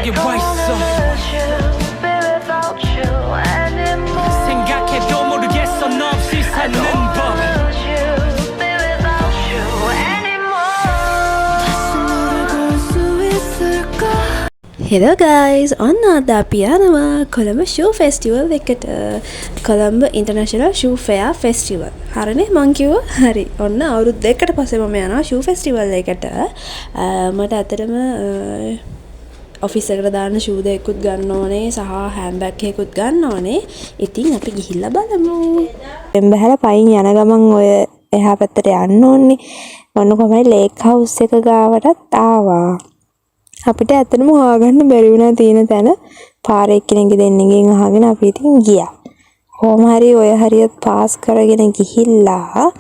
이게 와 있어 생각해도 모르겠어 너 없이 사는 법 Hello guys, ඔන්න අද අපි යනවා කොළඹ ෂූ ෆෙස්ටිවල් එකට. Colombo international shoe fair festival. හරිනේ මං කිව්වා හරි. ඔන්න අවුරුදු දෙකකට පස්සේ මම යනවා ෂූ ෆෙස්ටිවල් එකට. මට ඇත්තටම ඔෆිස් එකට දාන්න ෂූ දෙකකුත් ගන්න ඕනේ සහ හෑන්ඩ්බැග් එකකුත් ගන්න ඕනේ. ඉතින් අපි ගිහිල්ලා බලමු. බැලලා පයින් යන ගමන් ඔය එහා පැත්තට යන්න ඕනේ. ඔන්න කොහමයි ලේක් හවුස් එක ගාවටත් ආවා. අපිට ඇත්තටම හොයාගන්න බැරි වුණා තියෙන තැන පාරේ එක්කෙනෙක්ගේ දෙන්නෙක්ගෙන් අහගෙන අපි ඉතින් ගියා. කොහොම හරි ඔය හරියට පාස් කරගෙන ගිහිල්ලා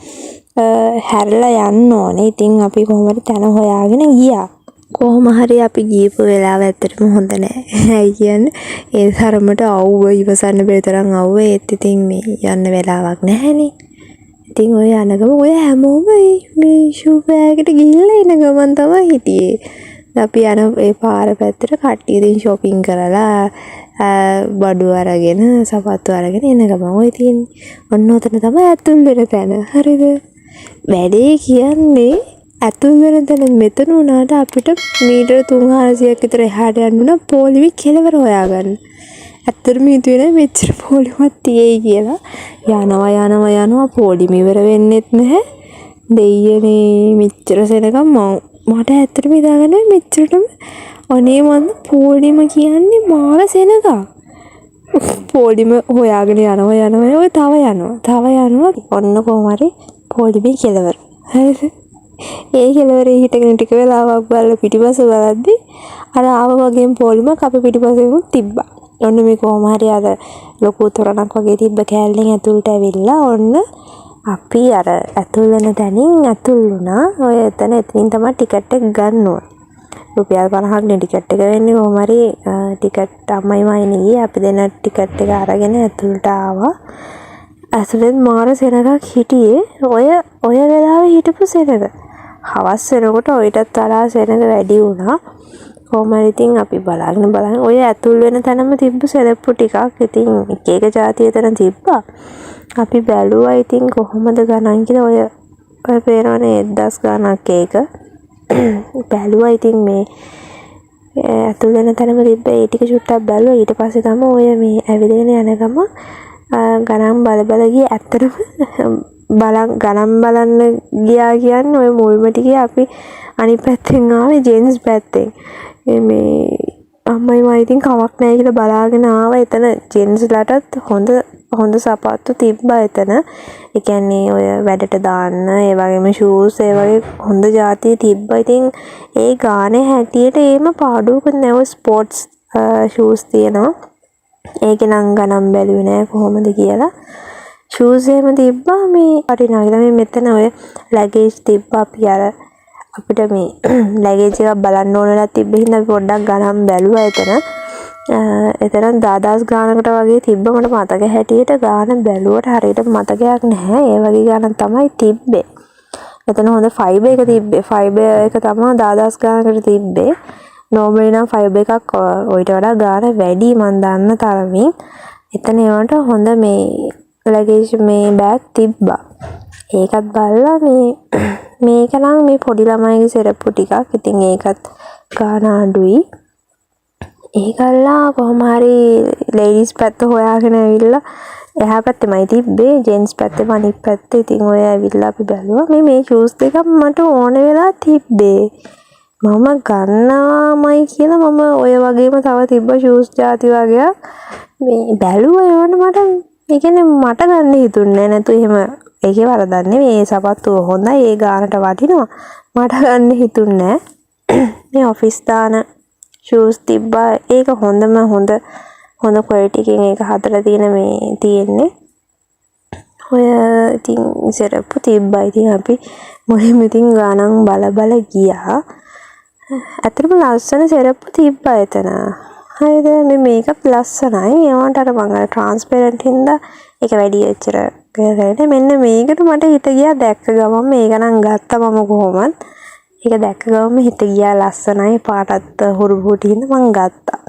හැරලා යන්න ඕනේ. ඉතින් අපි කොහොම හරි තැන හොයාගෙන ගියා. කොහොම හරි අපි ගියපු වෙලාව ඇත්තටම හොඳ නෑ. ඇයි කියන්නේ ඒ තරමට අවුව ඉවසන්න බැරි තරම් අවුව ඒත් ඉතින් මේ යන්න වෙලාවක් නැහැනේ. ඉතින් ඔය යනගම ඔය හැමෝම මේ ෂූ බෑගට ගිහිල්ලා එන ගමන් තමයි හිටියේ. අපි යන ඒ පාර පැත්තට කට්ටිය ඉතින් shopping කරලා බඩු අරගෙන සපත්තු අරගෙන එන ගමන් ඔය තියෙන්නේ. ඔන්න ඔතන තමයි ඇතුල් වෙන තැන. හරිද? වැඩේ කියන්නේ ඇතුල් වෙන තැන මෙතන උනාට අපිට මීටර 300ක් විතර එහාට යන්න උනා පොලිමේ කෙලවර හොයාගන්න. ඇත්තටම හිතුවේ මෙච්චර පොලිමක් තියෙයි කියලා. යනවා පොලිම ඉවර වෙන්නෙත් නැහැ. දෙයියනේ මෙච්චර සෙනගම් මට ඇත්තටම හිතාගන්න මෙච්චරටම අනේ මන් පොලිම කියන්නේ මාර සෙනගක්. පොලිම හොයාගෙන යනවා ඔය තව යනවා. ඔන්න කොහොම හරි පොලිමේ කෙලවර. හරිද? ඒ කෙලවරේ හිටගෙන ටික වෙලාවක් බලලා පිටිපස්ස බලද්දි අර ආව වගේම පොලිමක් අපේ පිටිපස්සෙම තිබ්බා. ඔන්න මේ කොහොම හරි අර ලොකු තොරණක් වගේ තිබ්බ කෑල්ලෙන් ඇතුළට ඇවිල්ලා ඔන්න අපි අර ඇතුල් වෙන තැනින් ඇතුල් වුණා. ඔය එතනින් තමයි ටිකට් එක ගන්න ඕන. රුපියල් 50ක් නේ ටිකට් එක වෙන්නේ. කොහොම හරි ටිකට් අම්මයි මයිනේ ගියේ. අපි දෙන ටිකට් එක අරගෙන ඇතුළට ආවා. ඇතුළෙන් මාර සෙනගක් හිටියේ. ඔය වෙලාවේ හිටපු සෙනග. හවස් වෙනකොට ඔයිටත් වඩා සෙනග වැඩි වුණා. කොහොම හරි ඉතින් අපි බලන්න ඔය ඇතුල් වෙන තැනම තිබ්බ සෙලප්පු ටිකක්. ඉතින් එක જાතිය එතන තිබ්බා. අපි බැලුවා ඉතින් කොහොමද ගණන් කියලා ඔය පේනවනේ 1000 ගණක් ඒක. බැලුවා ඉතින් මේ ඇතුල් වෙන තැනම තිබ්බ ඒ ටික චුට්ටක් බැලුවා. ඊට පස්සේ තමයි ඔය මේ ඇවිදගෙන යන ගම ගණන් බල ගියේ. ඇත්තටම ගණන් බලන්න ගියා කියන්නේ ඔය මුල්ම ටිකේ අපි අනිත් පැත්තෙන් ආවේ ජෙන්ස් පැත්තෙන්. මේ අම්මයි මයි ඉතින් කමක් නැහැ කියලා බලාගෙන ආවා. එතන ජෙන්ස්ලටත් හොඳ සපත්තු තිබ්බා එතන. ඒ කියන්නේ ඔය වැඩට දාන්න ඒ වගේම ෂූස් ඒ වගේ හොඳ જાතිය තිබ්බා. ඉතින් ඒ ගානේ හැටියට ඒම පාඩුවකුත් නැව ස්පෝර්ට්ස් ෂූස් තියෙනවා. ඒක නම් ගණන් බැලුවේ නෑ කොහොමද කියලා. ෂූස් එහෙම තිබ්බා මේ වටිනා කියලා. මේ මෙතන ඔය ලැගේජ් තිබ්බා. අපි අර අපිට මේ ලැගේජ් එකක් බලන්න ඕන වෙලා තිබ්බ හින්දා අපි පොඩ්ඩක් ගණන් බැලුවා එතන. එතන 10000 ගානකට වගේ තිබ්බ. මට මතක හැටියට ගාන බැලුවට හරියට මතකයක් නැහැ. ඒ වගේ ගානක් තමයි තිබ්බේ. එතන හොඳ ෆයිබර් එක තිබ්බේ. ෆයිබර් එක තමයි 10000 ගානකට තිබ්බේ. නෝමලි නම් ෆයිබර් එකක් ඔයිට වඩා ගාන වැඩි මන් දන්න තරමින්. එතන ඒවට හොඳ මේ ලැගේජ් මේ බෑග් තිබ්බා. ඒකත් බලලා මේක නම් මේ පොඩි ළමයිගේ සෙරප්පු ටිකක්. ඉතින් ඒකත් ගාන අඩුයි. ඒකල්ලා කොහොම හරි ලේඩිස් පැත්ත හොයාගෙන ඇවිල්ලා එහා පැත්තෙමයි තිබ්බේ. ජෙන්ස් පැත්තේ අනිත් පැත්තේ. ඉතින් ඔය ඇවිල්ලා අපි බැලුවා මේ ෂූස් දෙකක් මට ඕන වෙලා තිබ්බේ. මම ගන්නවාමයි කියලා මම ඔය වගේම තව තිබ්බ ෂූස් ಜಾති වගේක් මේ බැලුවා. ඒවන මට ඒ කියන්නේ මට ගන්න හිතුන්නේ නැතු එහෙම ඒකේ වරදක් නෙවෙයි. මේ සපත්තු හොඳයි. ඒ ගානට වටිනවා. මට ගන්න හිතුන්නේ මේ ඔෆිස් දාන ෂූස් තිබ්බා. ඒක හොඳ ක්වොලිටි එකකින් ඒක හදලා තියෙන්නේ. ඔය ඉතින් සෙරප්පු තිබ්බා. ඉතින් අපි මුලින්ම ඉතින් ගානන් බල ගියා. ඇත්තටම ලස්සන සෙරප්පු තිබ්බා එතන. හරිද? මේකත් ලස්සනයි. ඒවට අර මම ට්‍රාන්ස්පරන්ට් හින්දා ඒක වැඩි එච්චර කරන්නේ. මෙන්න මේකට මට හිත ගියා දැක්ක ගමන් මේක නම් ගත්තා මම කොහොමද. ඒක දැක්ක ගමන් හිත ගියා ලස්සනයි පාටත් හුරු බුටි හින්දා මං ගත්තා.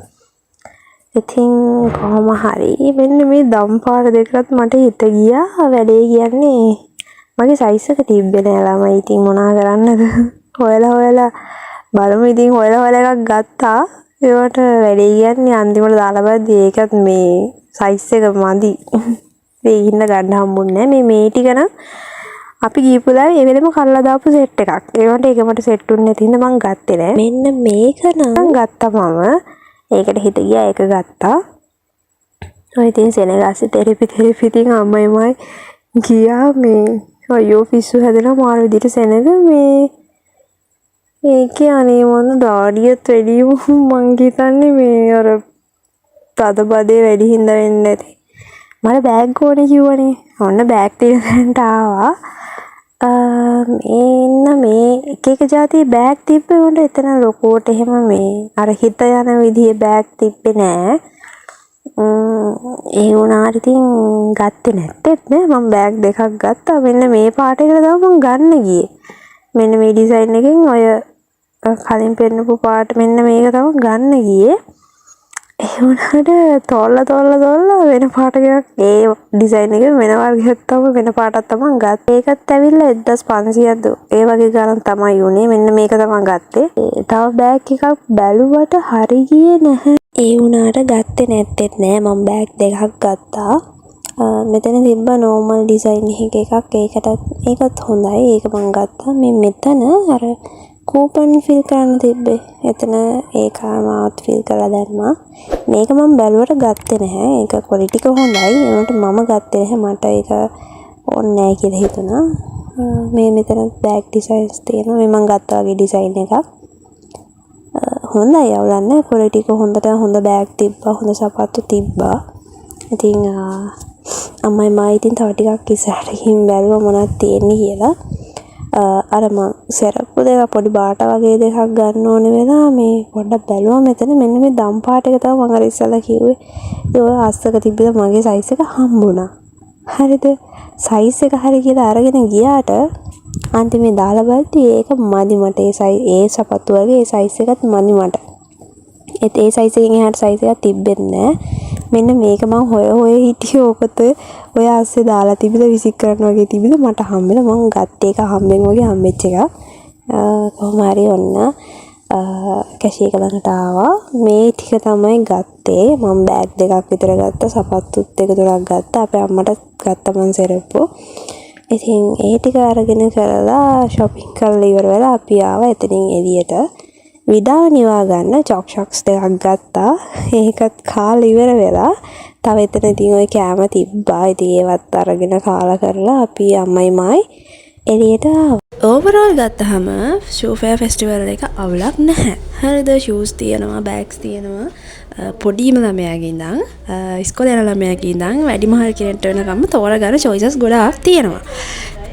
ඉතින් කොහොම හරි මෙන්න මේ දම් පාට දෙකත් මට හිත ගියා. වැඩේ කියන්නේ මගේ සයිස් එක තිබ්බේ නෑ ළමයි. ඉතින් මොනා කරන්නද? හොයලා බලමු. ඉතින් හොයලා එකක් ගත්තා. ඒවට වැඩේ කියන්නේ අන්තිමට දාලා බලද්දි ඒකත් මේ සයිස් එක මදි. ඒක හින්දා ගන්න හම්බුන්නේ නෑ. මේ ටික නම් අපි ගිහපු දාවේ ඒ වෙලෙම කල්ලා දාපු සෙට් එකක්. ඒකට ඒක මට සෙට් වුනේ නැති හින්දා මං ගත්තේ නෑ. මෙන්න මේක නම් ගත්තා මම. ඒකට හිත ගියා ඒක ගත්තා. ඔය ඉතින් සෙනගාසි තෙරපි ඉතින් අම්මයිමයි ගියා මේ අයියෝ පිස්සු හැදෙනවා මාර විදිහට සෙනග මේ ඒකේ අනේ මොන ඩාඩියත් වැඩි මං හිතන්නේ මේ අර තදබදේ වැඩි හින්දා වෙන්නේ නැති. මට බෑග් ඕනේ කිව්වනේ. ඔන්න බෑග් තියෙන තැනට ආවා. මෙන්න මේ එක જાතියේ බෑග් තිබ්බේ උන්ට එතන ලොකුවට එහෙම මේ අර හිත යන විදිහේ බෑග් තිබ්බේ නෑ. ඒ වුණාට ඉතින් ගත්තේ නැත්තේත් නෑ. මම බෑග් දෙකක් ගත්තා. මෙන්න මේ පාට එකට තමයි මම ගන්න ගියේ. මෙන්න මේ ඩිසයින් එකෙන් ඔය කලින් පෙන්නපු පාට මෙන්න මේක තමයි ගන්න ගියේ. ඒ වුණාට තොල්ලා වෙන පාටයක් ඒ ඩිසයින් එක වෙන වර්ගයක් තමයි වෙන පාටක් තමයි ගත්තේ. ඒකත් ඇවිල්ලා 1500ක්ද ඒ වගේ ගණන් තමයි උනේ. මෙන්න මේක තමයි ගත්තේ. තව බෑග් එකක් බැලුවට හරි ගියේ නැහැ. ඒ වුණාට ගත්තේ නැත්තේත් නෑ. මම බෑග් දෙකක් ගත්තා. මෙතන තිබ්බ නෝමල් ඩිසයින් එකක්. ඒකත් හොඳයි. ඒක මම ගත්තා. මේ මෙතන අර කූපන් ෆිල් කරන්න තිබ්බේ. එතන ඒක මාත් ෆිල් කරලා දැම්මා. මේක මම බැලුවට ගත්තේ නැහැ. ඒක ක්වොලිටි එක හොඳයි. ඒකට මම ගත්තේ නැහැ. මට ඒක ඕනේ නැහැ කියලා හිතුණා. මේ මෙතන බෑග් ඩිසයින්ස් තියෙනවා. මේ මම ගත්තා වගේ ඩිසයින් එකක්. හොඳයි අවුලක් නැහැ. ක්වොලිටි එක හොඳ බෑග් තිබ්බා. හොඳ සපත්තු තිබ්බා. ඉතින් අම්මයි මායි ඉතින් තව ටිකක් ඉස්සරහට ගිහින් බැලුවා මොනවද තියෙන්නේ කියලා. අර මං සෙරප්පු දෙක පොඩි බාට වගේ දෙකක් ගන්න ඕනේ වෙලා මේ පොඩ්ඩක් බැලුවා මෙතන මෙන්න මේ දම් පාට එක තමයි මම අර ඉස්සලා කිව්වේ. ඒ ඔය අස්සක තිබ්බද මගේ සයිස් එක හම්බුණා. හරිද? සයිස් එක හරි කියලා අරගෙන ගියාට අන්තිමේ දාලා බලද්දි ඒක මදි මට. ඒ සපත්තු වගේ ඒ සයිස් එකත් මදි මට. ඒ සයිස් එකෙන් එහාට සයිස් එකක් තිබෙන්නේ නැහැ. මෙන්න මේක මම හොය හිටියේ ඔකට ඔය ASCII දාලා තිබිද විසික් කරන්න වගේ තිබිද මට හම්බෙලා මම ගත්ත එක හම්බෙන් වගේ හම්බෙච්ච එකක්. කොහොම හරි ඔන්න කැෂි එක ළඟට ආවා. මේ ටික තමයි ගත්තේ. මම බෑග් දෙකක් විතර ගත්තා. සපත්තුත් එක තුනක් ගත්තා. අපේ අම්මට ගත්තා මං සෙරප්පු. ඉතින් ඒ ටික අරගෙන කරලා shopping කරලා ඉවර වෙලා අපි ආවා එතනින් එළියට. විඩාව නිවා ගන්න චොක්ෂොක්ස් දෙකක් ගත්තා. ඒකත් කාලා ඉවර වෙලා තව එතන ඉතින් ওই කෑම තිබ්බා. ඉතින් ඒවත් අරගෙන කාලා කරලා අපි අම්මයි මායි එළියට ආවා. ඕවරෝල් ගත්තහම ෂූ ෆෙයා ෆෙස්ටිවල් එක අවුලක් නැහැ. හරිද? ෂූස් තියෙනවා, බෑග්ස් තියෙනවා. පොඩිම ළමයාගේ ඉඳන් ඉස්කෝලේ යන ළමයාගේ ඉඳන් වැඩිමහල් කෙනෙක්ට වෙනකම්ම තෝරගන්න choices ගොඩාක් තියෙනවා.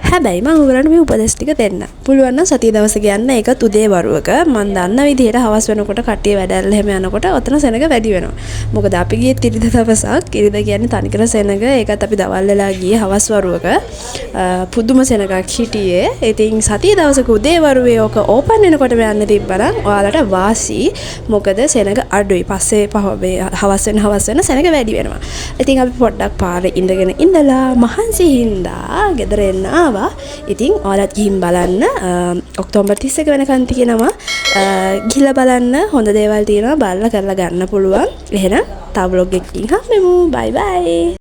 හැබැයි මම ඔයගලන්ට මේ උපදෙස් ටික දෙන්න. පුළුවන් නම් සතිය දවසක යන්න. ඒකත් උදේ වරුවක. මම දන්න විදිහට හවස් වෙනකොට කට්ටිය වැඩැල්ල හැම යනකොට ඔතන සෙනග වැඩි වෙනවා. මොකද අපි ගියේ ඉරිද දවසක්. ඉරිද කියන්නේ තනිකර සෙනග. ඒකත් අපි දවල් වෙලා ගියේ හවස් වරුවක. පුදුම සෙනගක් හිටියේ. ඉතින් සතිය දවසක උදේ වරුවේ ඔක ඕපන් වෙනකොට යන්න තිබ්බනම් ඔයාලට වාසි. මොකද සෙනග අඩුයි. පස්සේ හවස් වෙන සෙනග වැඩි වෙනවා. ඉතින් අපි පොඩ්ඩක් පාරේ ඉඳලා මහන්සි හින්දා ගෙදර එන්න ආවා. ඉතින් ඔයාලත් ගිහින් බලන්න. ඔක්තෝබර් 31 වෙනකන් තියෙනවා. ගිහලා බලන්න හොඳ දේවල් තියෙනවා. බලලා කරලා ගන්න පුළුවන්. එහෙනම් තව vlog එකකින් හම්බෙමු. bye bye.